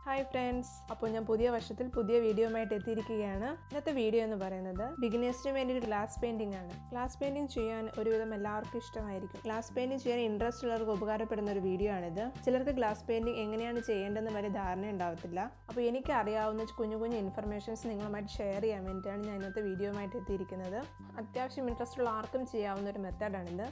Hi friends, അപ്പോൾ ഞാൻ പുതിയ വർഷത്തിൽ പുതിയ വീഡിയോയുമായിട്ട് എത്തിയിരിക്കുകയാണ്. ഇന്നത്തെ വീഡിയോ എന്ന് പറയുന്നത് ബിഗിനേഴ്സിന് വേണ്ടി ഒരു ഗ്ലാസ് പെയിൻറ്റിംഗ് ആണ്. ഗ്ലാസ് പെയിൻറ്റിംഗ് ചെയ്യാൻ ഒരുവിധം എല്ലാവർക്കും ഇഷ്ടമായിരിക്കും. ഗ്ലാസ് പെയിൻറ്റിംഗ് ചെയ്യാൻ ഇൻട്രസ്റ്റ് ഉള്ളവർക്ക് ഉപകാരപ്പെടുന്ന ഒരു വീഡിയോ ആണിത്. ചിലർക്ക് ഗ്ലാസ് പെയിൻറ്റിംഗ് എങ്ങനെയാണ് ചെയ്യേണ്ടതെന്ന് വരെ ധാരണ ഉണ്ടാവത്തില്ല. അപ്പോൾ എനിക്ക് അറിയാവുന്ന കുഞ്ഞു കുഞ്ഞു ഇൻഫർമേഷൻസ് നിങ്ങളുമായിട്ട് ഷെയർ ചെയ്യാൻ വേണ്ടിയിട്ടാണ് ഞാൻ ഇന്നത്തെ വീഡിയോയുമായിട്ട് എത്തിയിരിക്കുന്നത്. അത്യാവശ്യം ഇൻട്രസ്റ്റ് ഉള്ള ആർക്കും ചെയ്യാവുന്ന ഒരു മെത്തേഡാണിത്.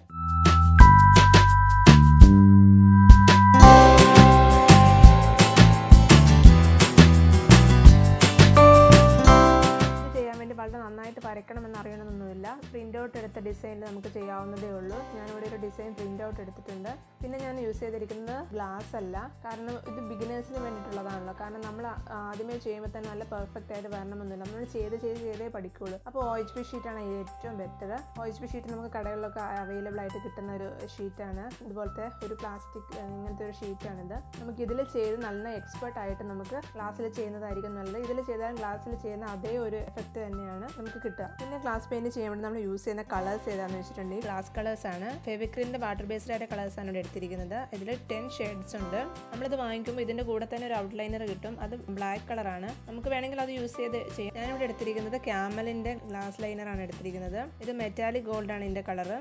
വളരെ നന്നായിട്ട് വരയ്ക്കണമെന്ന് അറിയണമെന്നൊന്നുമില്ല. പ്രിൻ്റ് ഔട്ട് എടുത്ത ഡിസൈനിൽ നമുക്ക് ചെയ്യാവുന്നതേ ഉള്ളൂ. ഞാനിവിടെ ഒരു ഡിസൈൻ പ്രിൻ്റ് ഔട്ട് എടുത്തിട്ടുണ്ട്. പിന്നെ ഞാൻ യൂസ് ചെയ്തിരിക്കുന്നത് ഗ്ലാസ് അല്ല, കാരണം ഇത് ബിഗിനേഴ്സിന് വേണ്ടിയിട്ടുള്ളതാണല്ലോ. കാരണം നമ്മൾ ആദ്യമേ ചെയ്യുമ്പോൾ തന്നെ നല്ല പെർഫെക്റ്റ് ആയിട്ട് വരണമെന്നില്ല. നമ്മൾ ചെയ്തേ പഠിക്കുകയുള്ളൂ. അപ്പോൾ OHP ഷീറ്റാണ് ഏറ്റവും ബെറ്റർ. OHP ഷീറ്റ് നമുക്ക് കടകളിലൊക്കെ അവൈലബിൾ ആയിട്ട് കിട്ടുന്ന ഒരു ഷീറ്റാണ്. ഇതുപോലത്തെ ഒരു പ്ലാസ്റ്റിക് ഇങ്ങനത്തെ ഒരു ഷീറ്റാണിത്. നമുക്ക് ഇതിൽ ചെയ്ത് നല്ല എക്സ്പെർട്ട് ആയിട്ട് നമുക്ക് ക്ലാസ്സിൽ ചെയ്യുന്നതായിരിക്കും നല്ലത്. ഇതിൽ ചെയ്താൽ ഗ്ലാസ്സിൽ ചെയ്യുന്ന അതേ ഒരു എഫക്റ്റ് തന്നെയാണ് നമുക്ക് കിട്ടുക. പിന്നെ ഗ്ലാസ് പെയിന്റ് ചെയ്യാൻ വേണ്ടി നമ്മൾ യൂസ് ചെയ്യുന്ന കളേഴ്സ് ഏതാണെന്ന് വെച്ചിട്ടുണ്ടെങ്കിൽ ഗ്ലാസ് കളേഴ്സ് ആണ്. ഫെവിക്രിലിന്റെ വാട്ടർ ബേസ്ഡ് ആയിട്ട് കളേഴ്സ് ആണ് ഇവിടെ എടുത്തിരിക്കുന്നത്. ഇതിൽ 10 ഷെയ്ഡ്സ് ഉണ്ട്. നമ്മളിത് വാങ്ങിക്കുമ്പോൾ ഇതിന്റെ കൂടെ തന്നെ ഒരു ഔട്ട്ലൈനർ കിട്ടും. അത് ബ്ലാക്ക് കളറാണ്. നമുക്ക് വേണമെങ്കിൽ അത് യൂസ് ചെയ്ത് ചെയ്യാം. ഞാനിവിടെ എടുത്തിരിക്കുന്നത് ക്യാമലിന്റെ ഗ്ലാസ് ലൈനർ ആണ് എടുത്തിരിക്കുന്നത്. ഇത് മെറ്റാലിക് ഗോൾഡ് ആണ് ഇതിന്റെ കളർ.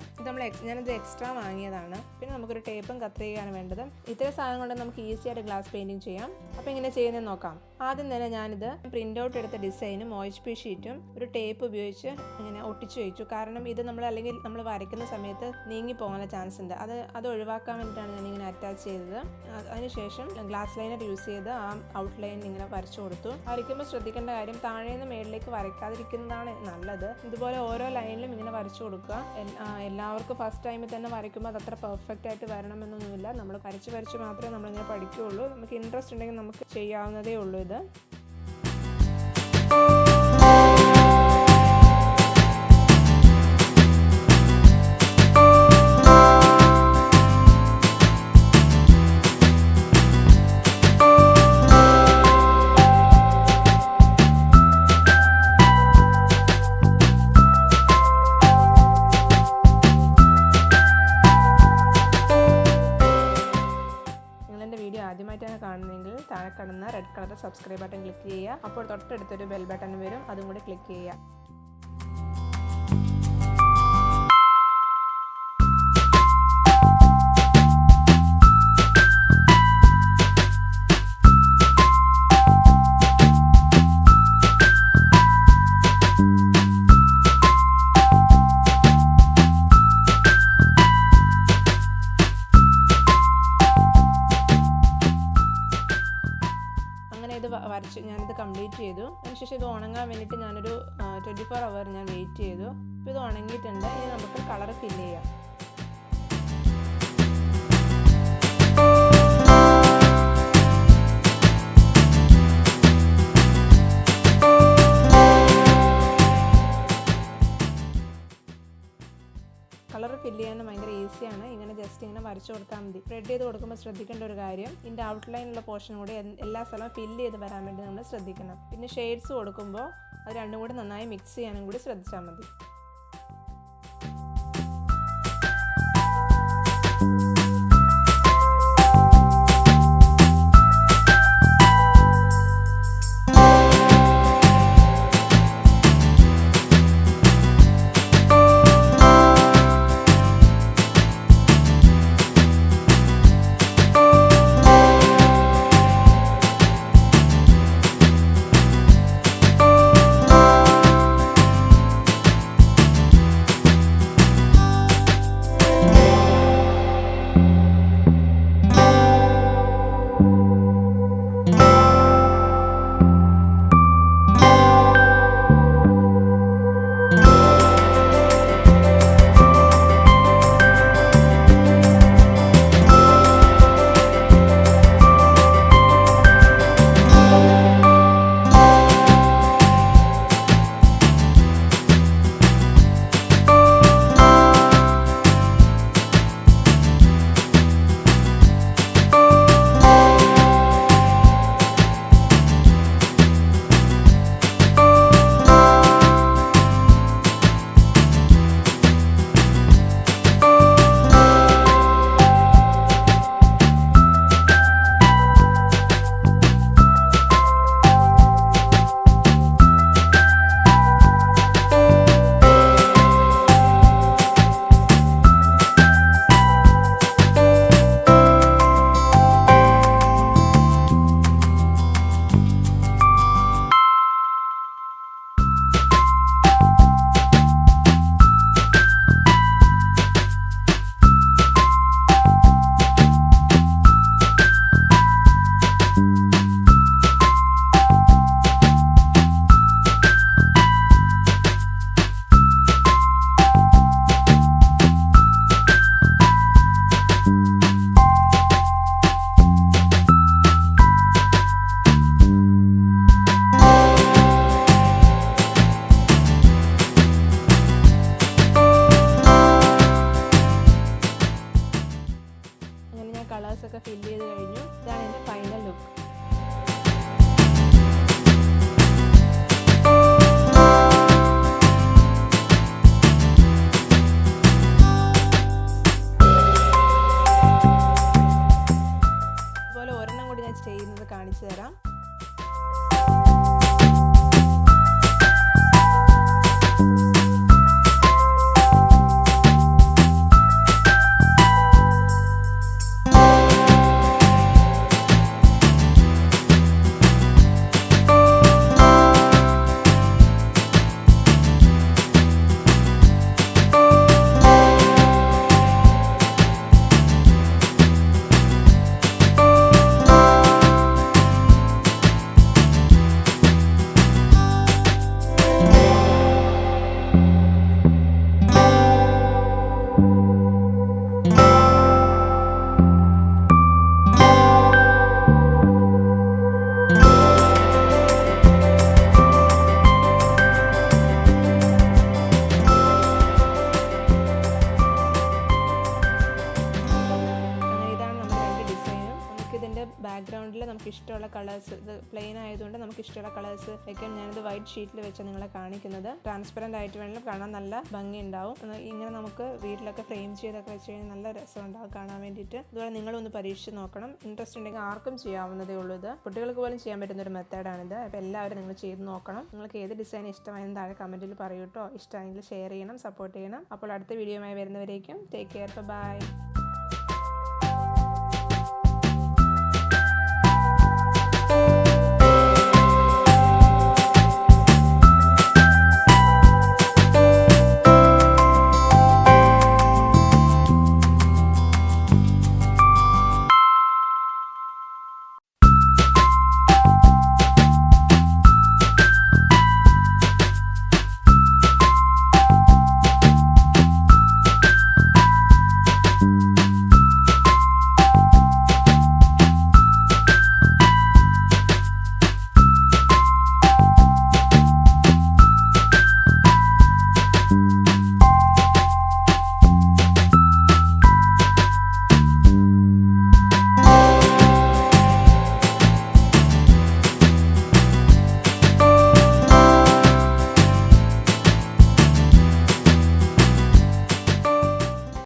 ഞാനിത് എക്സ്ട്രാ വാങ്ങിയതാണ്. പിന്നെ നമുക്കൊരു ടേപ്പും കത്രികയാണ് വേണ്ടത്. ഇത്തരം സാധനം കൊണ്ട് നമുക്ക് ഈസി ആയിട്ട് ഗ്ലാസ് പെയിന്റിങ് ചെയ്യാം. അപ്പോൾ ഇങ്ങനെ ചെയ്യുന്നത് നോക്കാം. ആദ്യം തന്നെ ഞാനിത് പ്രിന്റ് ഔട്ട് എടുത്ത ഡിസൈനും OHP ഷീറ്റും ഒരു ടേപ്പ് ഉപയോഗിച്ച് ഇങ്ങനെ ഒട്ടിച്ചു വെച്ചു. കാരണം ഇത് നമ്മൾ വരയ്ക്കുന്ന സമയത്ത് നീങ്ങി പോകാനുള്ള ചാൻസ് ഉണ്ട്. അത് ഒഴിവാക്കാൻ വേണ്ടിയിട്ടാണ് ഞാനിങ്ങനെ അറ്റാച്ച് ചെയ്തത്. അതിനുശേഷം ഗ്ലാസ് ലൈനർ യൂസ് ചെയ്ത് ആ ഔട്ട്ലൈൻ ഇങ്ങനെ വരച്ചു കൊടുത്തു. വരയ്ക്കുമ്പോൾ ശ്രദ്ധിക്കേണ്ട കാര്യം താഴെ നിന്ന് മേളിലേക്ക് വരയ്ക്കാതിരിക്കുന്നതാണ് നല്ലത്. ഇതുപോലെ ഓരോ ലൈനിലും ഇങ്ങനെ വരച്ചു കൊടുക്കുക. എല്ലാവർക്കും ഫസ്റ്റ് ടൈമിൽ തന്നെ വരയ്ക്കുമ്പോൾ അത് അത്ര പെർഫെക്റ്റ് ആയിട്ട് വരണമെന്നൊന്നുമില്ല. നമ്മൾ വരച്ച് മാത്രമേ നമ്മളിങ്ങനെ പഠിക്കുകയുള്ളൂ. നമുക്ക് ഇൻട്രസ്റ്റ് ഉണ്ടെങ്കിൽ നമുക്ക് ചെയ്യാവുന്നതേ ഉള്ളൂ ഇത്. വീഡിയോ ആദ്യമായിട്ടാണ് കാണുന്നതെങ്കിൽ താഴെ കാണുന്ന red colour subscribe button click ചെയ്യുക. അപ്പോൾ തൊട്ടടുത്തൊരു ബെൽ ബട്ടൺ വരും, അതും കൂടി ക്ലിക്ക് ചെയ്യുക. ഞാനിത് കംപ്ലീറ്റ് ചെയ്തു. അതിനുശേഷം ഇത് ഉണങ്ങാൻ വേണ്ടിയിട്ട് ഞാനൊരു 24 hour ഞാൻ വെയിറ്റ് ചെയ്തു. ഇപ്പോൾ ഇത് ഉണങ്ങിയിട്ടുണ്ട്. ഇനി നമുക്ക് കളർ ഫില്ല് ചെയ്യാം. കളർ ഫില്ല് ചെയ്യാൻ ഭയങ്കര ഈസിയാണ്. ഇങ്ങനെ ജസ്റ്റ് ഇങ്ങനെ വരച്ചു കൊടുത്താൽ മതി. സ്പ്രെഡ് ചെയ്ത് കൊടുക്കുമ്പോൾ ശ്രദ്ധിക്കേണ്ട ഒരു കാര്യം, ഇതിൻ്റെ ഔട്ട്ലൈനുള്ള പോർഷൻ കൂടി എല്ലാ സ്ഥലവും ഫില്ല് ചെയ്ത് വരാൻ വേണ്ടി നമ്മൾ ശ്രദ്ധിക്കണം. പിന്നെ ഷെയ്ഡ്സ് കൊടുക്കുമ്പോൾ അത് രണ്ടും കൂടി നന്നായി മിക്സ് ചെയ്യാനും കൂടി ശ്രദ്ധിച്ചാൽ മതി. കൂടി ഞാൻ ചെയ്യുന്നത് കാണിച്ചു തരാം. ബാക്ക്ഗ്രൗണ്ടിൽ നമുക്ക് ഇഷ്ടമുള്ള കളേഴ്സ്, ഇത് പ്ലെയിൻ ആയതുകൊണ്ട് നമുക്ക് ഇഷ്ടമുള്ള കളേഴ്സ് വയ്ക്കാം. ഞാനിത് വൈറ്റ് ഷീറ്റിൽ വെച്ച് നിങ്ങളെ കാണിക്കുന്നത്. ട്രാൻസ്പെറൻ്റ് ആയിട്ട് വേണമെങ്കിലും കാണാൻ നല്ല ഭംഗി ഉണ്ടാവും. ഇങ്ങനെ നമുക്ക് വീട്ടിലൊക്കെ ഫ്രെയിം ചെയ്തൊക്കെ വെച്ച് കഴിഞ്ഞാൽ നല്ല രസം ഉണ്ടാവും കാണാൻ വേണ്ടിയിട്ട്. അതുപോലെ നിങ്ങളൊന്ന് പരീക്ഷിച്ച് നോക്കണം. ഇൻട്രസ്റ്റ് ഉണ്ടെങ്കിൽ ആർക്കും ചെയ്യാവുന്നതേ ഉള്ളൂ. ഇത് കുട്ടികൾക്ക് പോലും ചെയ്യാൻ പറ്റുന്ന ഒരു മെത്തേഡാണിത്. അപ്പോൾ എല്ലാവരും നിങ്ങൾ ചെയ്ത് നോക്കണം. നിങ്ങൾക്ക് ഏത് ഡിസൈൻ ഇഷ്ടമായെന്ന് താഴെ കമൻറ്റിൽ പറയൂ കേട്ടോ. ഇഷ്ടമായെങ്കിൽ ഷെയർ ചെയ്യണം, സപ്പോർട്ട് ചെയ്യണം. അപ്പോൾ അടുത്ത വീഡിയോയുമായി വരുന്നവരേക്കും ടേക്ക് കെയർ, ബൈ.